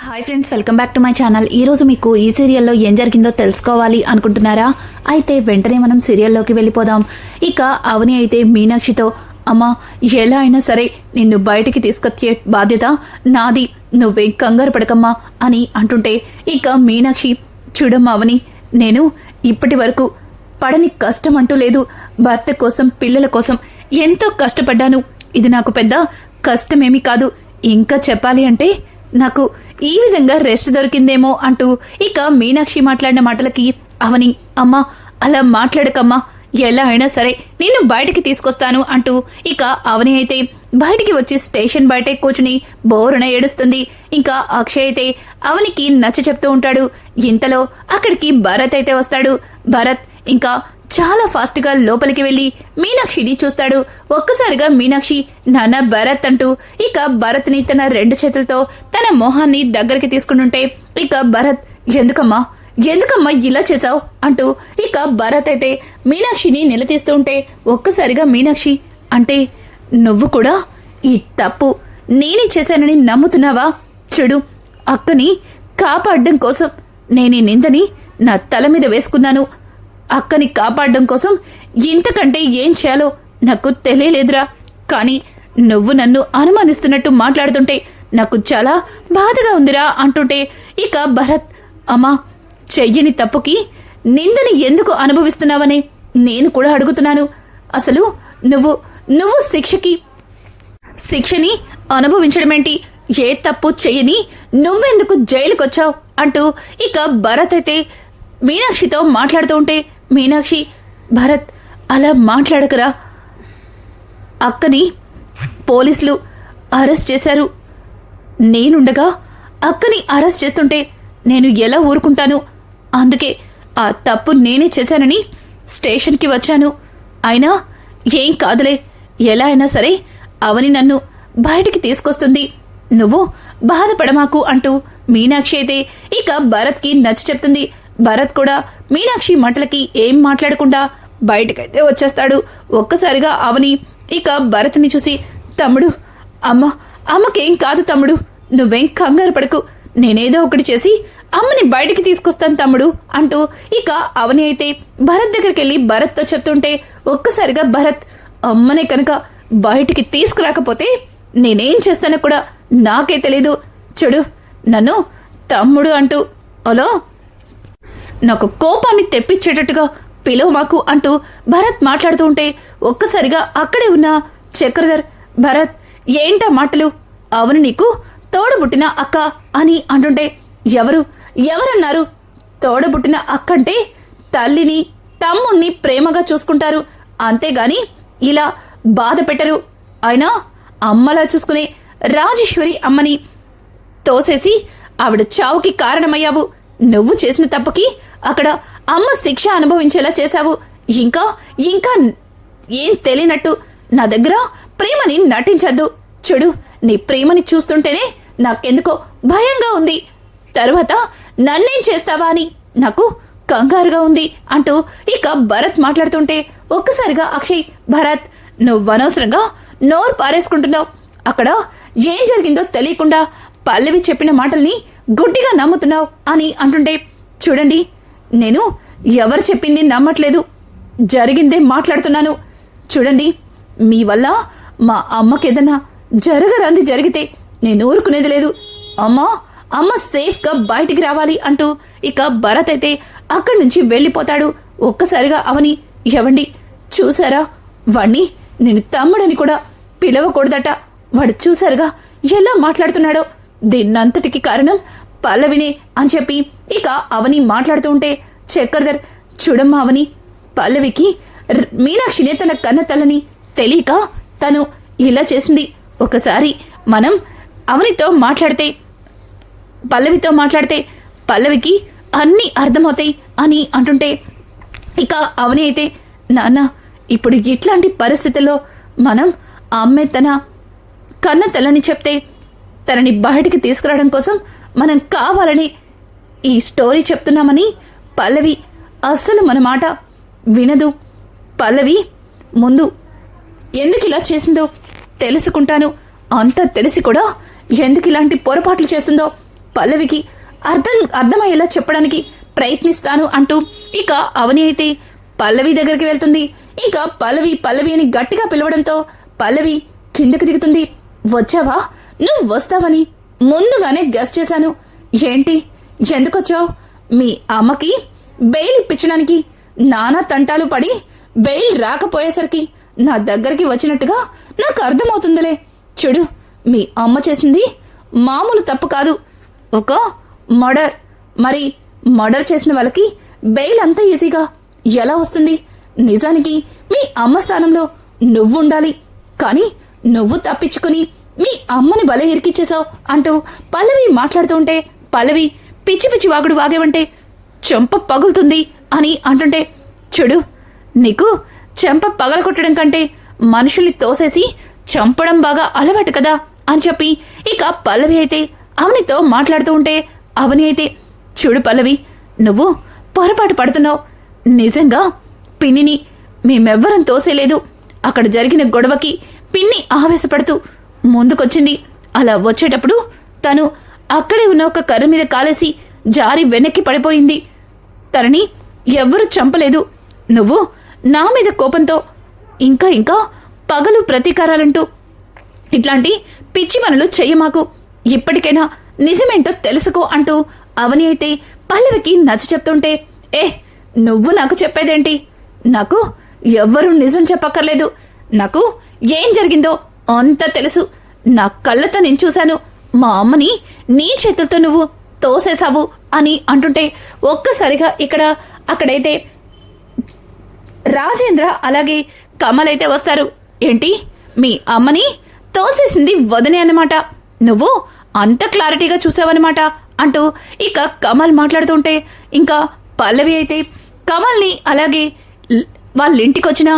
Hi friends, welcome back to my channel. ఈరోజు మీకు ఈ సీరియల్లో ఏం జరిగిందో తెలుసుకోవాలి అనుకుంటున్నారా? అయితే వెంటనే మనం సీరియల్లోకి వెళ్ళిపోదాం. ఇక అవని అయితే మీనాక్షితో, అమ్మా ఎలా అయినా సరే నిన్ను బయటికి తీసుకొచ్చే బాధ్యత నాది, నువ్వే కంగారు పడకమ్మా అని అంటుంటే, ఇక మీనాక్షి, చూడమ్మా అవని, నేను ఇప్పటి వరకు పడని కష్టం అంటూ లేదు. భర్త కోసం, పిల్లల కోసం ఎంతో కష్టపడ్డాను. ఇది నాకు పెద్ద కష్టమేమీ కాదు. ఇంకా చెప్పాలి అంటే నాకు ఈ విధంగా రెస్ట్ దొరికిందేమో అంటూ ఇక మీనాక్షి మాట్లాడిన మాటలకి అవని, అమ్మా అలా మాట్లాడకమ్మా, ఎలా అయినా సరే నిన్ను బయటికి తీసుకొస్తాను అంటూ ఇక అవని అయితే బయటికి వచ్చి స్టేషన్ బయటే కూర్చుని బోరున ఏడుస్తుంది. ఇంకా అక్షయ్ అయితే అవనికి నచ్చ చెప్తూ ఉంటాడు. ఇంతలో అక్కడికి భరత్ అయితే వస్తాడు. భరత్ ఇంకా చాలా ఫాస్ట్ గా లోపలికి వెళ్లి మీనాక్షిని చూస్తాడు. ఒక్కసారిగా మీనాక్షి, నాన్న భరత్ అంటూ ఇక భరత్ ని తన రెండు చేతులతో తన మొహాన్ని దగ్గరికి తీసుకుంటుంటే, ఇక భరత్, ఎందుకమ్మా ఇలా చేసావు అంటూ ఇక భరత్ అయితే మీనాక్షిని నిలదీస్తూ ఉంటే, ఒక్కసారిగా మీనాక్షి, అంటే నువ్వు కూడా ఈ తప్పు నేనే చేశానని నమ్ముతున్నావా? చూడు, అక్కని కాపాడడం కోసం నేను నిందని నా తల మీద వేసుకున్నాను. అక్కని కాపాడడం కోసం ఇంతకంటే ఏం చేయాలో నాకు తెలియలేదురా. కానీ నువ్వు నన్ను అనుమానిస్తున్నట్టు మాట్లాడుతుంటే నాకు చాలా బాధగా ఉందిరా అంటుంటే, ఇక భరత్, అమ్మా చెయ్యని తప్పుకి నిందని ఎందుకు అనుభవిస్తున్నావని నేను కూడా అడుగుతున్నాను. అసలు నువ్వు శిక్షని అనుభవించడమేంటి? ఏ తప్పు చెయ్యని నువ్వెందుకు జైలుకొచ్చావు అంటూ ఇక భరత్ అయితే మీనాక్షితో మాట్లాడుతూ ఉంటే, మీనాక్షి, భరత్ అలా మాట్లాడకరా, అక్కని పోలీసులు అరెస్ట్ చేశారు. నేనుండగా అక్కని అరెస్ట్ చేస్తుంటే నేను ఎలా ఊరుకుంటాను? అందుకే ఆ తప్పు నేనే చేశానని స్టేషన్కి వచ్చాను. అయినా ఏం కాదులే, ఎలా అయినా సరే అవని నన్ను బయటికి తీసుకొస్తుంది, నువ్వు బాధపడమాకు అంటూ మీనాక్షి అయితే ఇక భరత్కి నచ్చ చెప్తుంది. భరత్ కూడా మీనాక్షి మాటలకి ఏం మాట్లాడకుండా బయటకైతే వచ్చేస్తాడు. ఒక్కసారిగా అవని ఇక భరత్ని చూసి, తమ్ముడు, అమ్మకేం కాదు తమ్ముడు, నువ్వేం కంగారు పడకు, నేనేదో ఒకటి చేసి అమ్మని బయటికి తీసుకొస్తాను తమ్ముడు అంటూ ఇక అవని అయితే భరత్ దగ్గరికి వెళ్ళి భరత్తో చెప్తుంటే, ఒక్కసారిగా భరత్, అమ్మనే కనుక బయటికి తీసుకురాకపోతే నేనేం చేస్తానో కూడా నాకే తెలీదు. చూడు, నన్ను తమ్ముడు అంటూ అలో నాకు కోపాన్ని తెప్పించేటట్టుగా పిలువ మాకు అంటూ భరత్ మాట్లాడుతూ ఉంటే, ఒక్కసారిగా అక్కడే ఉన్న చక్రధర్, భరత్ ఏంటా మాటలు? అవును, నీకు తోడబుట్టిన అక్క అని అంటుంటే, ఎవరన్నారు? తోడబుట్టిన అక్కంటే తల్లిని తమ్ముణ్ణి ప్రేమగా చూసుకుంటారు, అంతేగాని ఇలా బాధ పెట్టరు. అయినా అమ్మలా చూసుకునే రాజేశ్వరి అమ్మని తోసేసి ఆవిడ చావుకి కారణమయ్యావు. నువ్వు చేసిన తప్పుకి అక్కడ అమ్మ శిక్ష అనుభవించేలా చేశావు. ఇంకా ఏం తెలియనట్టు నా దగ్గర ప్రేమని నటించద్దు. చూడు, నీ ప్రేమని చూస్తుంటేనే నాకెందుకో భయంగా ఉంది. తరువాత నన్నేం చేస్తావా అని నాకు కంగారుగా ఉంది అంటూ ఇక భరత్ మాట్లాడుతుంటే, ఒక్కసారిగా అక్షయ్, భరత్ నువ్వనవసరంగా నోరు పారేసుకుంటున్నావు. అక్కడ ఏం జరిగిందో తెలియకుండా పల్లవి చెప్పిన మాటల్ని గుడ్డిగా నమ్ముతున్నావు అని అంటుంటే, చూడండి, నేను ఎవరు చెప్పింది నమ్మట్లేదు, జరిగిందే మాట్లాడుతున్నాను. చూడండి, మీ వల్ల మా అమ్మకేదన్నా జరగరాంది జరిగితే నేను ఊరుకునేది లేదు. అమ్మ సేఫ్గా బయటికి రావాలి అంటూ ఇక భరత్ అయితే అక్కడి నుంచి వెళ్ళిపోతాడు. ఒక్కసారిగా అవని, ఎవండి చూసారా, వాణ్ణి నేను తమ్ముడని కూడా పిలవకూడదట. వాడు చూసారుగా ఎలా మాట్లాడుతున్నాడో, దీన్నంతటికి కారణం పల్లవినే అని చెప్పి ఇక అవని మాట్లాడుతూ ఉంటే, చక్రధర్, చూడమ్మా అవని, పల్లవికి మీనాక్షినే తన కన్న తల్లని తెలియక తను ఇలా చేసింది. ఒకసారి మనం పల్లవితో మాట్లాడితే పల్లవికి అన్నీ అర్థమవుతాయి అని అంటుంటే, ఇక అవని అయితే, నాన్న ఇప్పుడు ఇట్లాంటి పరిస్థితుల్లో మనం అమ్మే తన కన్న తల్లని చెప్తే తనని బయటికి తీసుకురావడం కోసం మనం కావాలని ఈ స్టోరీ చెప్తున్నామని పల్లవి అస్సలు మన మాట వినదు. పల్లవి ముందు ఎందుకు ఇలా చేసిందో తెలుసుకుంటాను. అంతా తెలిసి కూడా ఎందుకు ఇలాంటి పొరపాట్లు చేస్తుందో పల్లవికి అర్థమయ్యేలా చెప్పడానికి ప్రయత్నిస్తాను అంటూ ఇక అవని అయితే పల్లవి దగ్గరికి వెళ్తుంది. ఇక పల్లవి అని గట్టిగా పిలవడంతో పల్లవి కిందకి దిగుతుంది. వచ్చావా? నువ్వు వస్తావని ముందుగానే గెస్ చేశాను. ఏంటి, ఎందుకొచ్చావు? మీ అమ్మకి బెయిల్ ఇప్పించడానికి నానా తంటాలు పడి బెయిల్ రాకపోయేసరికి నా దగ్గరికి వచ్చినట్టుగా నాకు అర్థమవుతుందిలే. చూడు, మీ అమ్మ చేసింది మామూలు తప్పు కాదు, ఒక మర్డర్. మరి మర్డర్ చేసిన వాళ్ళకి బెయిల్ అంత ఈజీగా ఎలా వస్తుంది? నిజానికి మీ అమ్మ స్థానంలో నువ్వుండాలి, కానీ నువ్వు తప్పించుకుని మీ అమ్మని బలే ఇరికిచ్చేశావు అంటూ పల్లవి మాట్లాడుతూ ఉంటే పల్లవి పిచ్చి పిచ్చి వాగుడు వాగేవంటే చెంప పగులుతుంది అని అంటుంటే, చూడు, నీకు చెంప పగల కొట్టడం కంటే మనుషుల్ని తోసేసి చంపడం బాగా అలవాటు కదా అని చెప్పి ఇక పల్లవి అయితే అవనితో మాట్లాడుతూ ఉంటే అవని అయితే, చూడు పల్లవి, నువ్వు పొరపాటు పడుతున్నావు. నిజంగా పిన్నిని మేమెవ్వరం తోసేలేదు. అక్కడ జరిగిన గొడవకి పిన్ని ఆవేశపడుతూ ముందుకొచ్చింది. అలా వచ్చేటప్పుడు తను అక్కడే ఉన్న ఒక కర్ర మీద కాలేసి జారి వెనక్కి పడిపోయింది. తనని ఎవ్వరూ చంపలేదు. నువ్వు నా మీద కోపంతో ఇంకా పగలు ప్రతీకారాలంటూ ఇట్లాంటి పిచ్చి పనులు చెయ్యమాకు. ఇప్పటికైనా నిజమేంటో తెలుసుకో అంటూ అవని అయితే పల్లవికి నచ్చ చెప్తుంటే, నువ్వు నాకు చెప్పేదేంటి? నాకు ఎవ్వరూ నిజం చెప్పక్కర్లేదు. నాకు ఏం జరిగిందో అంతా తెలుసు. నా కళ్ళతో నేను చూశాను. మా అమ్మని నీ చేతులతో నువ్వు తోసేశావు అని అంటుంటే ఒక్కసారిగా అక్కడైతే రాజేంద్ర అలాగే కమల్ అయితే వస్తారు. ఏంటి, మీ అమ్మని తోసేసింది వదనే అన్నమాట, నువ్వు అంత క్లారిటీగా చూసావన్నమాట అంటూ ఇక కమల్ మాట్లాడుతుంటే ఇంకా పల్లవి అయితే కమల్ని అలాగే వాళ్ళ ఇంటికి వచ్చిన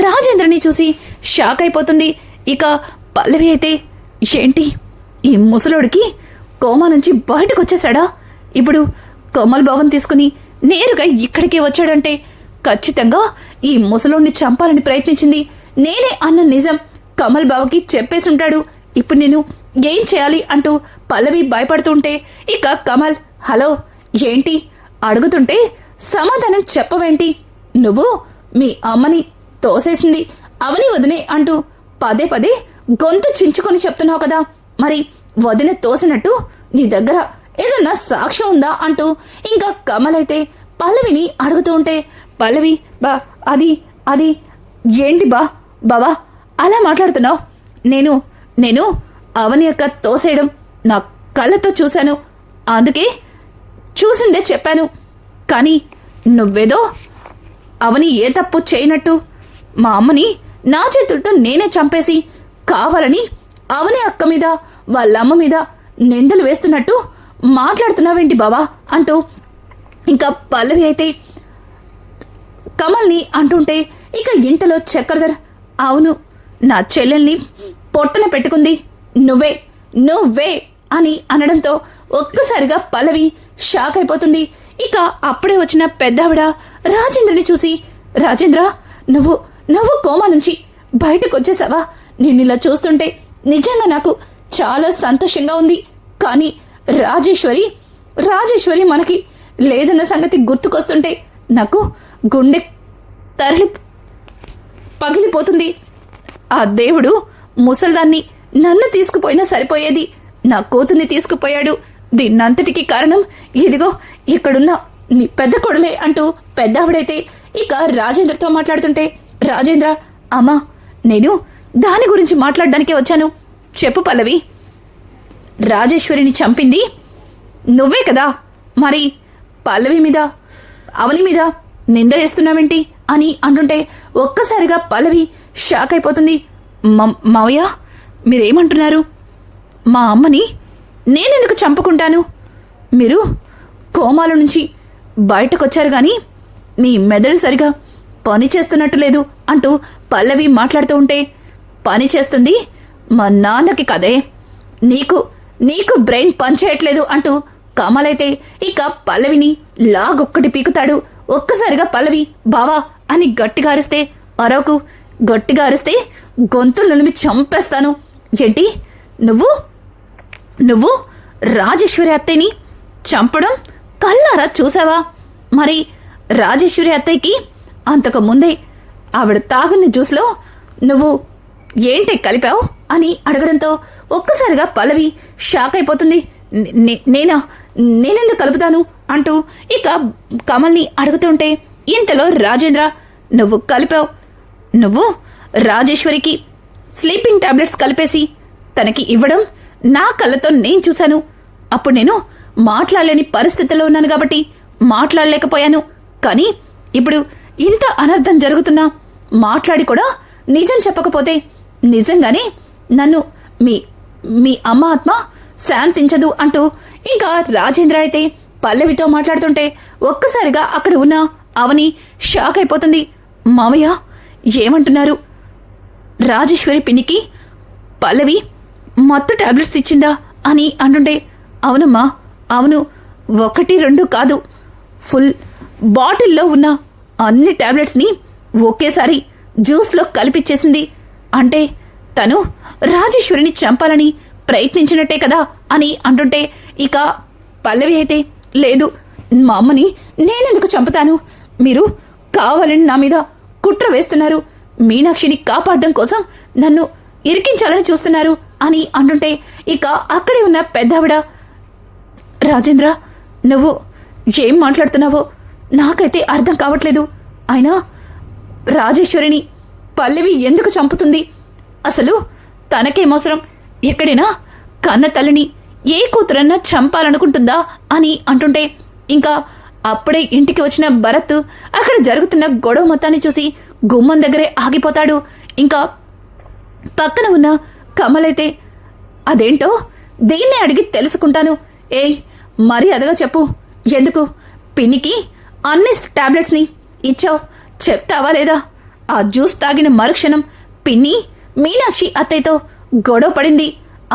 రాజేంద్రని చూసి షాక్ అయిపోతుంది. ఇక పల్లవి అయితే, ఏంటి, ఈ ముసలోడికి కోమా నుంచి బయటకు వచ్చేసాడా? ఇప్పుడు కమల్ భవన్ తీసుకుని నేరుగా ఇక్కడికే వచ్చాడంటే ఖచ్చితంగా ఈ ముసలోడిని చంపాలని ప్రయత్నించింది నేనే అన్న నిజం కమల్ బావకి చెప్పేసి ఉంటాడు. ఇప్పుడు నేను ఏం చేయాలి అంటూ పల్లవి భయపడుతుంటే ఇక కమల్, హలో, ఏంటి అడుగుతుంటే సమాధానం చెప్పవేంటి? నువ్వు మీ అమ్మని తోసేసింది అవని వదినే అంటూ పదే పదే గొంతు చించుకొని చెప్తున్నావు కదా, మరి వదిన తోసినట్టు నీ దగ్గర ఏదన్నా సాక్ష్యం ఉందా అంటూ ఇంకా కమల్ అయితే పల్లవిని అడుగుతూ ఉంటే పల్లవి, అది ఏంటి బావా అలా మాట్లాడుతున్నావు? నేను అవని యొక్క తోసేయడం నా కళ్ళతో చూశాను, అందుకే చూసిందే చెప్పాను. కానీ నువ్వేదో అవని ఏ తప్పు చేయనట్టు మా అమ్మని నా చేతులతో నేనే చంపేసి కావాలని అవని అక్క మీద వాళ్ళమ్మ మీద నిందలు వేస్తున్నట్టు మాట్లాడుతున్నావేంటి బావా అంటూ ఇంకా పల్లవి అయితే కమల్ని అంటుంటే ఇక ఇంతలో చక్రధర్, అవును, నా చెల్లెల్ని పొట్టన పెట్టుకుంది నువ్వే అని అనడంతో ఒక్కసారిగా పల్లవి షాక్ అయిపోతుంది. ఇక అప్పుడే వచ్చిన పెద్దావిడ రాజేంద్రని చూసి, రాజేంద్ర, నువ్వు కోమా నుంచి బయటకు వచ్చేసావా? నేను ఇలా చూస్తుంటే నిజంగా నాకు చాలా సంతోషంగా ఉంది. కానీ రాజేశ్వరి మనకి లేదన్న సంగతి గుర్తుకొస్తుంటే నాకు గుండె పగిలిపోతుంది. ఆ దేవుడు ముసల్దాన్ని నన్ను తీసుకుపోయినా సరిపోయేది, నా కూతుర్ని తీసుకుపోయాడు. దీన్నంతటికీ కారణం ఇదిగో ఇక్కడున్న నీ పెద్ద కొడలే అంటూ పెద్దావిడైతే ఇక రాజేంద్రతో మాట్లాడుతుంటే, రాజేంద్ర, అమ్మా, నేను దాని గురించి మాట్లాడడానికే వచ్చాను. చెప్పు పల్లవి, రాజేశ్వరిని చంపింది నువ్వే కదా, మరి పల్లవి మీద అవని మీద నిందలేస్తున్నావేంటి అని అంటుంటే ఒక్కసారిగా పల్లవి షాక్ అయిపోతుంది. మావయ్య, మీరేమంటున్నారు? మా అమ్మని నేనెందుకు చంపుకుంటాను? మీరు కోమాల నుంచి బయటకొచ్చారు కానీ మీ మెదడు సరిగా పని చేస్తున్నట్టు లేదు అంటూ పల్లవి మాట్లాడుతూ ఉంటే, పని చేస్తుంది మా నాన్నకి కదే, నీకు బ్రెయిన్ పనిచేయట్లేదు అంటూ కమలైతే ఇక పల్లవిని లాగొక్కటి పీకుతాడు. ఒక్కసారిగా పల్లవి, బావా అని గట్టిగా అరిస్తే, అరవకు, గట్టిగా అరిస్తే గొంతులు నులిమి చంపేస్తాను. ఏంటి, నువ్వు రాజేశ్వరి అత్తయ్యని చంపడం కళ్ళారా చూసావా? మరి రాజేశ్వరి అత్తయ్యకి అంతకు ముందే ఆవిడ తాగున్న జ్యూస్లో నువ్వు ఏంటి కలిపావు అని అడగడంతో ఒక్కసారిగా పల్లవి షాక్ అయిపోతుంది. నేనెందుకు కలుపుతాను అంటూ ఇక కమల్ని అడుగుతుంటే ఇంతలో రాజేంద్ర, నువ్వు కలిపావు. నువ్వు రాజేశ్వరికి స్లీపింగ్ టాబ్లెట్స్ కలిపేసి తనకి ఇవ్వడం నా కళ్ళతో నేను చూశాను. అప్పుడు నేను మాట్లాడలేని పరిస్థితిలో ఉన్నాను కాబట్టి మాట్లాడలేకపోయాను. కానీ ఇప్పుడు ఇంత అనర్థం జరుగుతున్నా మాట్లాడి కూడా నిజం చెప్పకపోతే నిజంగానే నన్ను మీ అమ్మ ఆత్మ శాంతించదు అంటూ ఇంకా రాజేంద్ర అయితే పల్లవితో మాట్లాడుతుంటే ఒక్కసారిగా అక్కడ ఉన్న అవని షాక్ అయిపోతుంది. మావయ్య ఏమంటున్నారు? రాజేశ్వరి పిన్నికి పల్లవి మత్తు టాబ్లెట్స్ ఇచ్చిందా అని అంటుంటే, అవునమ్మా, అవును, 1, 2 కాదు, ఫుల్ బాటిల్లో ఉన్న అన్ని టాబ్లెట్స్ని ఒకేసారి జ్యూస్లో కలిపిచ్చేసింది. అంటే తను రాజేశ్వరిని చంపాలని ప్రయత్నించినట్టే కదా అని అంటుంటే ఇక పల్లవి అయితే, లేదు, మా అమ్మని నేనెందుకు చంపుతాను? మీరు కావాలని నా మీద కుట్ర వేస్తున్నారు. మీనాక్షిని కాపాడడం కోసం నన్ను ఇరికించాలని చూస్తున్నారు అని అంటుంటే ఇక అక్కడే ఉన్న పెద్దావిడ, రాజేంద్ర, నువ్వు ఏం మాట్లాడుతున్నావో నాకైతే అర్థం కావట్లేదు. అయినా రాజేశ్వరిని పల్లవి ఎందుకు చంపుతుంది? అసలు తనకేమవసరం? ఎక్కడైనా కన్న తల్లిని ఏ కూతురన్నా చంపాలనుకుంటుందా అని అంటుంటే ఇంకా అప్పుడే ఇంటికి వచ్చిన భరత్ అక్కడ జరుగుతున్న గొడవ మొత్తాన్ని చూసి గుమ్మం దగ్గరే ఆగిపోతాడు. ఇంకా పక్కన ఉన్న కమలైతే, అదేంటో దీన్నే అడిగి తెలుసుకుంటాను. ఏయ్, మర్యాదగా చెప్పు, ఎందుకు పిన్నికి అన్ని టాబ్లెట్స్ని ఇచ్చావు? చెప్తావా లేదా? ఆ జ్యూస్ తాగిన మరుక్షణం పిన్ని మీనాక్షి అత్తయ్యతో గొడవ పడింది.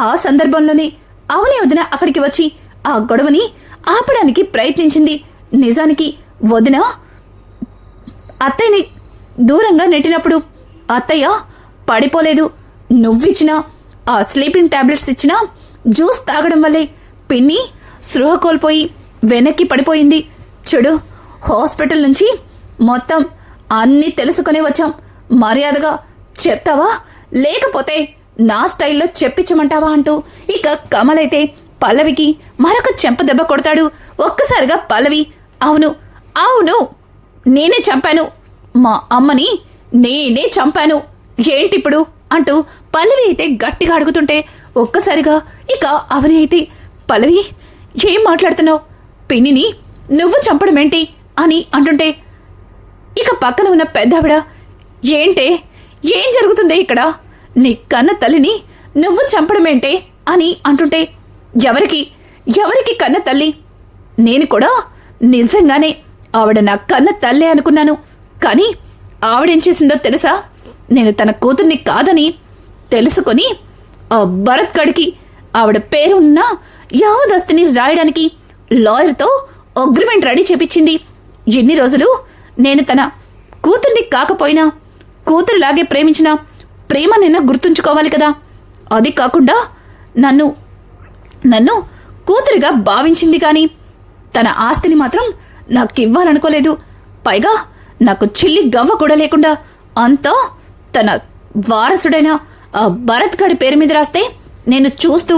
ఆ సందర్భంలోనే అవని వదిన అక్కడికి వచ్చి ఆ గొడవని ఆపడానికి ప్రయత్నించింది. నిజానికి వదిన అత్తయ్యని దూరంగా నెట్టినప్పుడు అత్తయ్య పడిపోలేదు. నువ్విచ్చిన ఆ స్లీపింగ్ టాబ్లెట్స్ ఇచ్చిన జ్యూస్ తాగడం వల్లే పిన్ని స్పృహ కోల్పోయి వెనక్కి పడిపోయింది. చూడు, హాస్పిటల్ నుంచి మొత్తం అన్నీ తెలుసుకునే వచ్చాం. మర్యాదగా చెప్తావా లేకపోతే నా స్టైల్లో చెప్పించమంటావా అంటూ ఇక కమలైతే పల్లవికి మరొక చెంప దెబ్బ కొడతాడు. ఒక్కసారిగా పల్లవి, అవును అవును, నేనే చంపాను, మా అమ్మని నేనే చంపాను, ఏంటిప్పుడు అంటూ పల్లవి అయితే గట్టిగా అడుగుతుంటే ఒక్కసారిగా ఇక అవని అయితే, పల్లవి ఏం మాట్లాడుతున్నావు? పిన్నిని నువ్వు చంపడమేంటి అని అంటుంటే ఇక పక్కన ఉన్న పెద్దావిడ, ఏంటే, ఏం జరుగుతుందే ఇక్కడ? నీ కన్న తల్లిని నువ్వు చంపడమేంటే అని అంటుంటే, ఎవరికి కన్న తల్లి? నేను కూడా నిజంగానే ఆవిడ నా కన్న తల్లే అనుకున్నాను. కానీ ఆవిడేం చేసిందో తెలుసా? నేను తన కూతుర్ని కాదని తెలుసుకొని ఆ భరత్ గడికి ఆవిడ పేరున్న యావదస్తిని రాయడానికి లాయర్తో అగ్రిమెంట్ రెడీ చేపించింది. ఎన్ని రోజులు నేను తన కూతుర్ని కాకపోయినా కూతురులాగే ప్రేమించిన ప్రేమ నిన్న గుర్తుంచుకోవాలి కదా. అది కాకుండా నన్ను కూతురిగా భావించింది, కానీ తన ఆస్తిని మాత్రం నాకివ్వాలనుకోలేదు. పైగా నాకు చిల్లి గవ్వ కూడా లేకుండా అంతా తన వారసుడైన ఆ భరత్ గడి పేరు మీద రాస్తే నేను చూస్తూ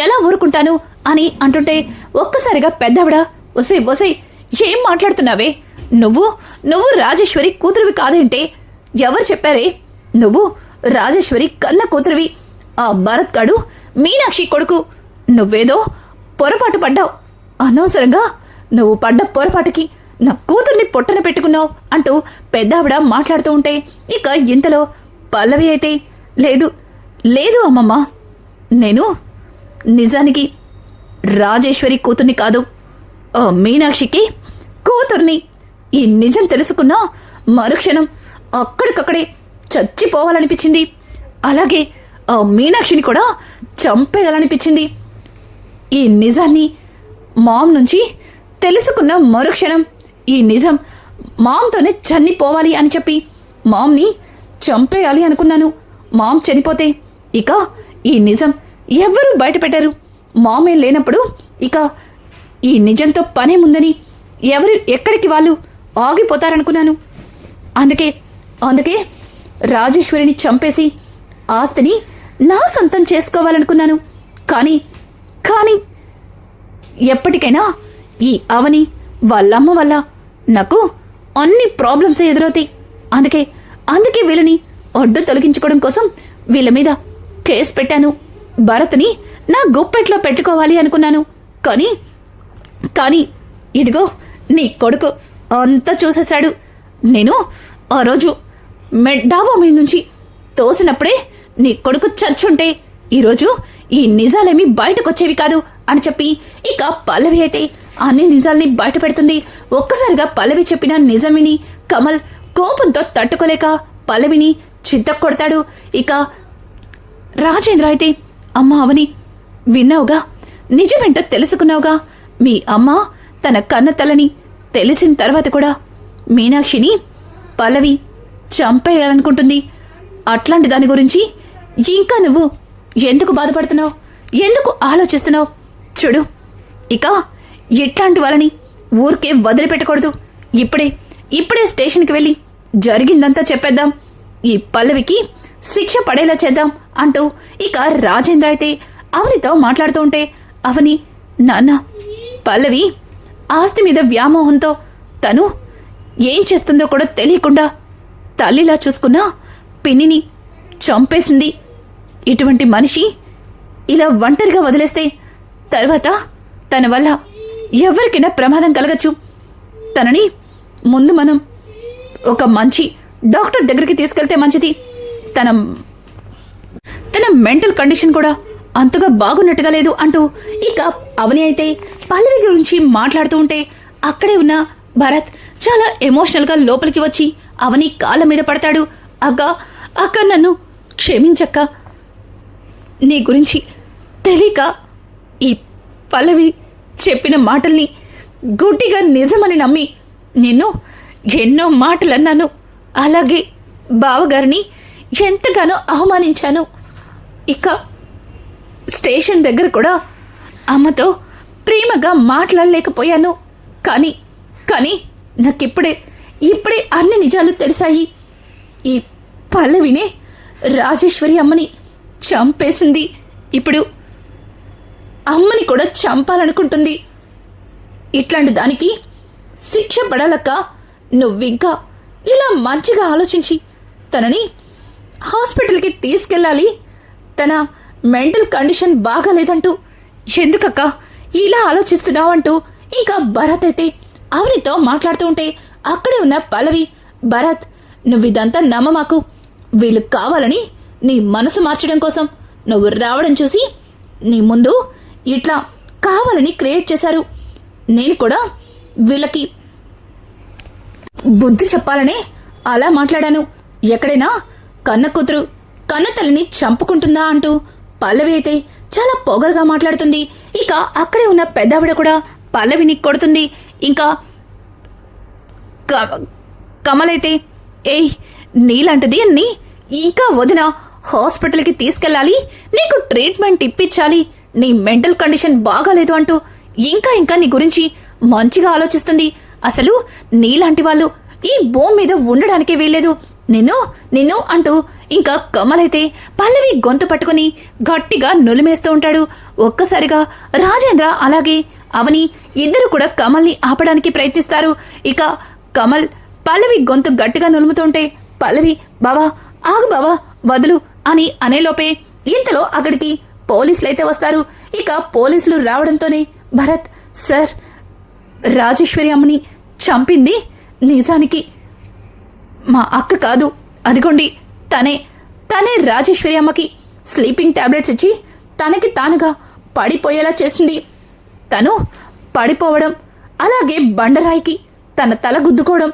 ఎలా ఊరుకుంటాను అని అంటుంటే ఒక్కసారిగా పెద్దవిడ, ఒసే ఏం మాట్లాడుతున్నావే? నువ్వు రాజేశ్వరి కూతురివి కాదేంటే? ఎవరు చెప్పారే? నువ్వు రాజేశ్వరి కన్న కూతురివి. ఆ భరత్ గడు మీనాక్షి కొడుకు. నువ్వేదో పొరపాటు పడ్డావు. అనవసరంగా నువ్వు పడ్డ పొరపాటుకి నా కూతుర్ని పొట్టన పెట్టుకున్నావు అంటూ పెద్దావిడ మాట్లాడుతూ ఉంటే ఇక ఇంతలో పల్లవి అయితే, లేదు అమ్మమ్మ, నేను నిజానికి రాజేశ్వరి కూతుర్ని కాదు, మీనాక్షికి కూతుర్ని. ఈ నిజం తెలుసుకున్నా మరుక్షణం అక్కడికక్కడే చచ్చిపోవాలనిపించింది. అలాగే ఆ మీనాక్షిని కూడా చంపేయాలనిపించింది. ఈ నిజాన్ని మామ్ నుంచి తెలుసుకున్న మరుక్షణం ఈ నిజం మామ్తోనే చనిపోవాలి అని చెప్పి మామ్ని చంపేయాలి అనుకున్నాను. మామ్ చనిపోతే ఇక ఈ నిజం ఎవ్వరూ బయట పెట్టారు. మామేం లేనప్పుడు ఇక ఈ నిజంతో పనేముందని ఎవరు ఎక్కడికి వాళ్ళు ఆగిపోతారనుకున్నాను. అందుకే రాజేశ్వరిని చంపేసి ఆస్తిని నా సొంతం చేసుకోవాలనుకున్నాను. కానీ ఎప్పటికైనా ఈ అవని వాళ్ళమ్మ వల్ల నాకు అన్ని ప్రాబ్లమ్స్ ఎదురవుతాయి. అందుకే వీళ్ళని ఒడ్డు తొలగించుకోవడం కోసం వీళ్ళ మీద కేసు పెట్టాను. భరత్ని నా గుప్పెట్లో పెట్టుకోవాలి అనుకున్నాను. కానీ ఇదిగో నీ కొడుకు అంతా చూసేశాడు. నేను ఆ రోజు డాబా మీద నుంచి తోసినప్పుడే నీ కొడుకు చచ్చుంటే ఈరోజు ఈ నిజాలేమీ బయటకొచ్చేవి కాదు అని చెప్పి ఇక పల్లవి అయితే అన్ని నిజాల్ని బయట పెడుతుంది. ఒక్కసారిగా పల్లవి చెప్పిన నిజం విని కమల్ కోపంతో తట్టుకోలేక పల్లవిని చిత్తకొడతాడు. ఇక రాజేంద్ర అయితే, అమ్మ అవని, విన్నావుగా, నిజమేంటో తెలుసుకున్నావుగా. మీ అమ్మ తన కన్న తల్లని తెలిసిన తర్వాత కూడా మీనాక్షిని పల్లవి చంపేయాలనుకుంటుంది. అట్లాంటి దాని గురించి ఇంకా నువ్వు ఎందుకు బాధపడుతున్నావు? ఎందుకు ఆలోచిస్తున్నావు? చూడు, ఇక ఇట్లాంటి వాళ్ళని ఊరికే వదిలిపెట్టకూడదు. ఇప్పుడే స్టేషన్కి వెళ్ళి జరిగిందంతా చెప్పేద్దాం. ఈ పల్లవికి శిక్ష పడేలా చేద్దాం అంటూ ఇక రాజేంద్ర అయితే అవనితో మాట్లాడుతూ ఉంటే, అవని, నాన్న, పల్లవి ఆస్తి మీద వ్యామోహంతో తను ఏం చేస్తుందో కూడా తెలియకుండా తల్లిలా చూసుకున్న పిన్నిని చంపేసింది. ఇటువంటి మనిషి ఇలా ఒంటరిగా వదిలేస్తే తర్వాత తన వల్ల ఎవరికైనా ప్రమాదం కలగచ్చు. తనని ముందు మనం ఒక మంచి డాక్టర్ దగ్గరికి తీసుకెళ్తే మంచిది. తన మెంటల్ కండిషన్ కూడా అంతగా బాగున్నట్టుగా లేదు అంటూ ఇక అవని అయితే పల్లవి గురించి మాట్లాడుతూ ఉంటే అక్కడే ఉన్న భరత్ చాలా ఎమోషనల్గా లోపలికి వచ్చి అవని కాళ్ళ మీద పడతాడు. అక్క నన్ను క్షమించక్క. నీ గురించి తెలియక ఈ పల్లవి చెప్పిన మాటల్ని గుడ్డిగా నిజమని నమ్మి నిన్ను ఎన్నో మాటలన్నాను. అలాగే బావగారిని ఎంతగానో అవమానించాను. ఇక స్టేషన్ దగ్గర కూడా అమ్మతో ప్రేమగా మాట్లాడలేకపోయాను. కానీ నాకిప్పుడే అన్ని నిజాలు తెలిసాయి. ఈ పల్లవినే రాజేశ్వరి అమ్మని చంపేసింది. ఇప్పుడు అమ్మని కూడా చంపాలనుకుంటుంది. ఇట్లాంటి దానికి శిక్ష పడాలక్క. నువ్వింకా ఇలా మంచిగా ఆలోచించి తనని హాస్పిటల్కి తీసుకెళ్ళాలి. తన మెంటల్ కండిషన్ బాగాలేదంటూ ఎందుకక్క ఇలా ఆలోచిస్తున్నావు అంటూ ఇంకా భరత్ అయితే అవనితో మాట్లాడుతూ ఉంటే అక్కడే ఉన్న పల్లవి, భరత్, నువ్విదంతా నమ్మమాకు. వీళ్ళు కావాలని నీ మనసు మార్చడం కోసం నువ్వు రావడం చూసి నీ ముందు ఇట్లా కావాలని క్రియేట్ చేశారు. నేను కూడా వీళ్ళకి బుద్ధి చెప్పాలనే అలా మాట్లాడాను. ఎక్కడైనా కన్న కూతురు కన్న తల్లిని చంపుకుంటుందా అంటూ పల్లవి అయితే చాలా పొగరుగా మాట్లాడుతుంది. ఇక అక్కడే ఉన్న పెద్దావిడ కూడా పల్లవిని కొడుతుంది. ఇంకా కమలైతే, ఏయ్, నీలాంటిది అన్ని ఇంకా వదిన హాస్పిటల్కి తీసుకెళ్ళాలి, నీకు ట్రీట్మెంట్ ఇప్పించాలి, నీ మెంటల్ కండిషన్ బాగాలేదు అంటూ ఇంకా నీ గురించి మంచిగా ఆలోచిస్తుంది. అసలు నీలాంటి వాళ్ళు ఈ భూమి మీద ఉండడానికే వీల్లేదు. నిన్ను అంటూ ఇంకా కమలైతే పల్లవి గొంతు పట్టుకుని గట్టిగా నులిమేస్తూ ఉంటాడు. ఒక్కసారిగా రాజేంద్ర అలాగే అవని ఇద్దరు కూడా కమల్ని ఆపడానికి ప్రయత్నిస్తారు. ఇక కమల్ పల్లవి గొంతు గట్టిగా నులుముతుంటే పల్లవి, బావా ఆగు బావా, వదులు అని అనేలోపే ఇంతలో అక్కడికి పోలీసులైతే వస్తారు. ఇక పోలీసులు రావడంతోనే భరత్, సార్, రాజేశ్వరి అమ్మని చంపింది నిజానికి మా అక్క కాదు, అదిగోండి తనే రాజేశ్వరి అమ్మకి స్లీపింగ్ టాబ్లెట్స్ ఇచ్చి తనకి తానుగా పడిపోయేలా చేసింది. తను పడిపోవడం, అలాగే బండరాయికి తన తల గుద్దుకోవడం,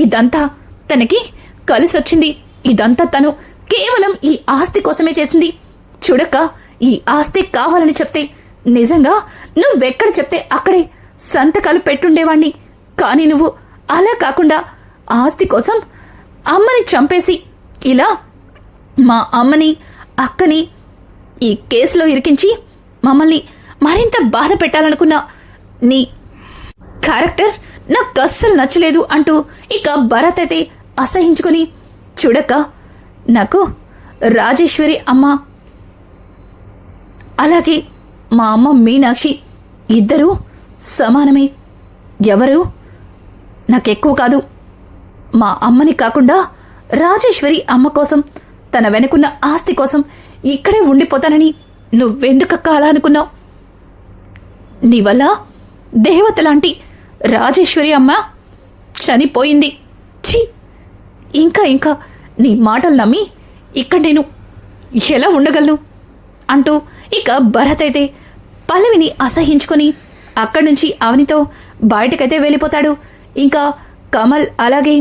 ఇదంతా తనకి కలిసొచ్చింది. ఇదంతా తను కేవలం ఈ ఆస్తి కోసమే చేసింది. చూడక్క, ఈ ఆస్తి కావాలని చెప్తే నిజంగా నువ్వెక్కడ చెప్తే అక్కడే సంతకాలు పెట్టుండేవాణ్ణి. కానీ నువ్వు అలా కాకుండా ఆస్తి కోసం అమ్మని చంపేసి ఇలా మా అమ్మని అక్కని ఈ కేసులో ఇరికించి మరింత బాధ పెట్టాలనుకున్నా నీ క్యారెక్టర్ నాకు అస్సలు నచ్చలేదు అంటూ ఇక భరత్ అయితే అసహించుకుని, చూడక్క, నాకు రాజేశ్వరి అమ్మ అలాగే మా అమ్మ మీనాక్షి ఇద్దరూ సమానమే. ఎవరు నాకెక్కువ కాదు. మా అమ్మని కాకుండా రాజేశ్వరి అమ్మ కోసం, తన వెనుకున్న ఆస్తి కోసం ఇక్కడే ఉండిపోతానని నువ్వెందుకక్క అలా అనుకున్నావు? నీ వల్ల దేవత లాంటి రాజేశ్వరి అమ్మ చనిపోయింది. ఛీ, ఇంకా నీ మాటలు నమ్మి ఇక్కడ నేను ఎలా ఉండగలను అంటూ ఇక భరత్ అయితే పల్లవిని అసహించుకొని అక్కడి నుంచి అవనితో బయటకైతే వెళ్ళిపోతాడు. ఇంకా కమల్ అలాగే